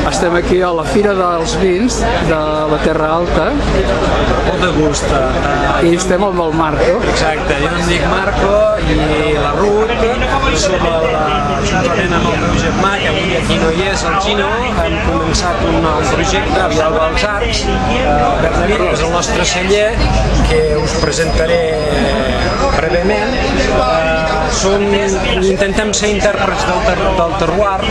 Estem aquí a la Fira dels Vins de la Terra Alta. Molt de gust. I estem amb el Marco. Exacte, jo em dic Marco i la Ruth, som juntament amb el meu germà, que avui aquí no hi és, el Gino, hem començat un projecte a Vilalba dels Arcs. Bernavir és el nostre celler, que us presentaré breument. Intentem ser intèrprets del terroir.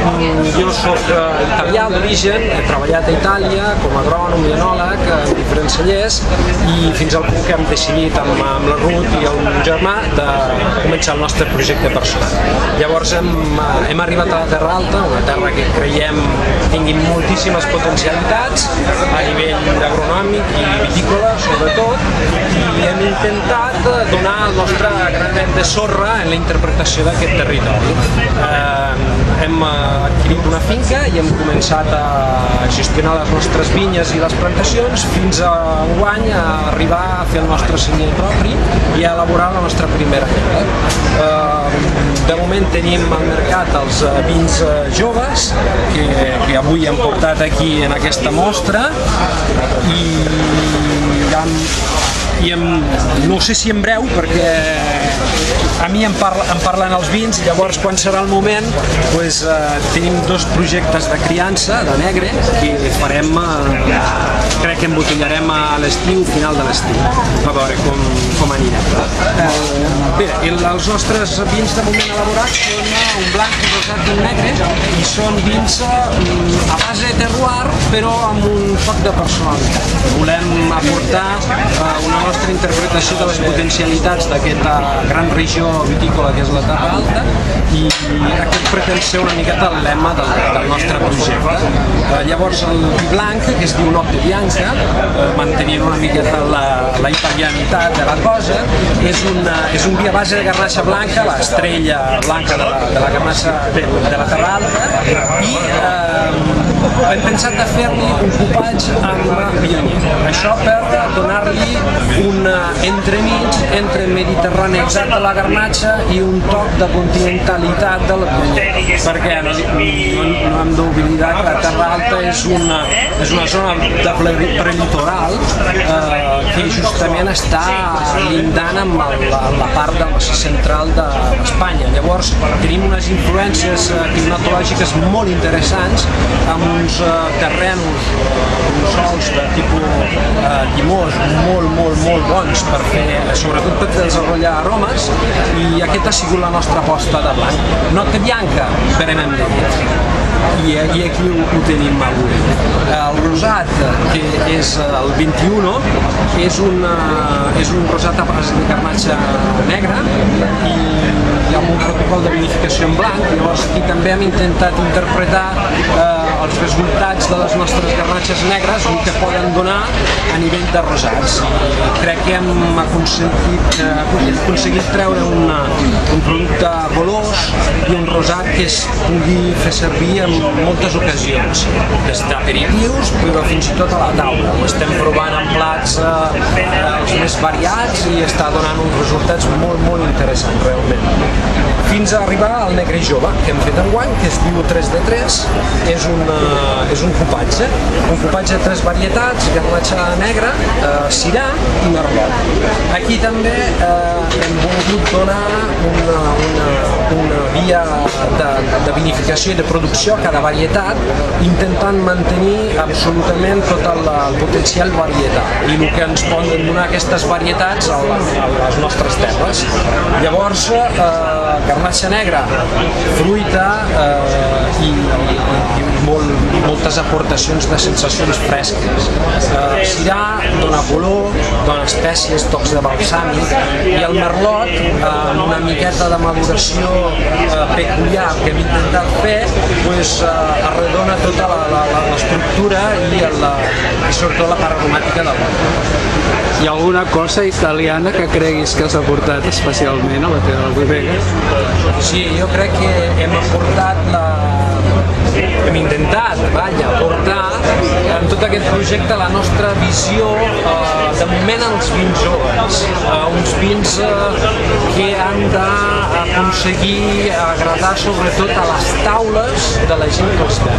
Jo soc italià d'origen, he treballat a Itàlia com a agrònom i enòleg en diferents cellers, i fins al punt que hem decidit amb la Ruth i el meu germà de començar el nostre projecte personal. Llavors hem arribat a la Terra Alta, una terra que creiem tingui moltíssimes potencialitats a nivell agronòmic i vitícola sobretot, i hem intentat donar el nostre granet de sorra en la interpretació d'aquest territori. Hem adquirit una finca i hem començat a gestionar les nostres vinyes i les plantacions fins a enguany a arribar a fer el nostre celler propi i a elaborar la nostra primera cava. De moment tenim al mercat els vins joves que avui hem portat aquí en aquesta mostra, i no sé si en breu, perquè a mi em parlen els vins, llavors quan serà el moment tenim dos projectes de criança de negre que farem, crec que embotellarem a l'estiu, final de l'estiu, a veure com anirem. Bé, els nostres vins de moment elaborats són un blanc, un rosat i un negre, i són vins a base de terroir però amb un toc de personalitat. Volem aportar una nostra interpretació de les potencialitats d'aquesta gran regió vitícola que és la Terra Alta, i aquest pretén ser una miqueta el lema del nostre projecte. Llavors el vi blanc, que es diu Notte Bianca, mantenint una miqueta la italianitat de la cosa, és un vi a base de garnatxa blanca, l'estrella blanca de la garnatxa de la Terra Alta, i hem pensat de fer-li un cupatge amb Viognier. Això per donar-li un entremig entre mediterrani exacte de la garnatxa i un toc de continentalitat de la Viognier, perquè no hem d'oblidar que la Terra Alta és una zona de prelitoral que justament està lindant amb la part central d'Espanya. Llavors tenim unes influències climatològiques molt interessants, amb uns terrenos, uns sols de tipus llimós molt bons per fer, sobretot per desenvolupar aromes, i aquesta ha sigut la nostra aposta de blanc. Notte Bianca, verem hem dit, i aquí ho tenim avui. El rosat, que és el 21, és un rosat a base de garnatxa negra i amb un protocol de vinificació en blanc. Llavors aquí també hem intentat interpretar els resultats de les nostres garnatxes negres, el que poden donar a nivell de rosats. Crec que hem aconseguit treure un producte golós i un rosat que es pugui fer servir en moltes ocasions, des d'aperitius però fins i tot a la taula. Ho estem provant en plats els més variats i està donant uns resultats molt interessants realment. Fins a arribar al negre jove que hem fet enguany, que es diu 3D3, és un cupatge de 3 varietats, garnatxa negra, sirà i merlot. Aquí també hem volgut donar una via de vinificació i de producció a cada varietat, intentant mantenir absolutament tot el potencial varietal i el que ens poden donar aquestes varietats a les nostres terres. Llavors, garnatxa negra, fruita i moltes aportacions de sensacions fresques. Sirà dona color, dona espècies, tocs de balsàmic, i el merlot, amb una miqueta de maduració peculiar que hem intentat fer, arredona tota l'estructura i sobretot la part aromàtica del merlot. Hi ha alguna cosa italiana que creguis que has aportat especialment a la teva bodega? Sí, jo crec que hem intentat aportar en tot aquest projecte la nostra visió de moment als vins joves, uns vins que han d'aconseguir agradar sobretot a les taules de la gent que els veu.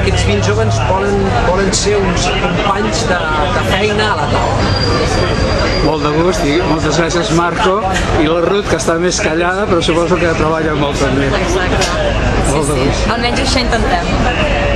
Aquests aquests vins joves volen ser uns companys de feina a la taula. Molt de gust i moltes gràcies, Marco, i la Ruth, que està més callada, però suposo que treballa molt també. Exacte. Sí, sí. Almenys això intentem.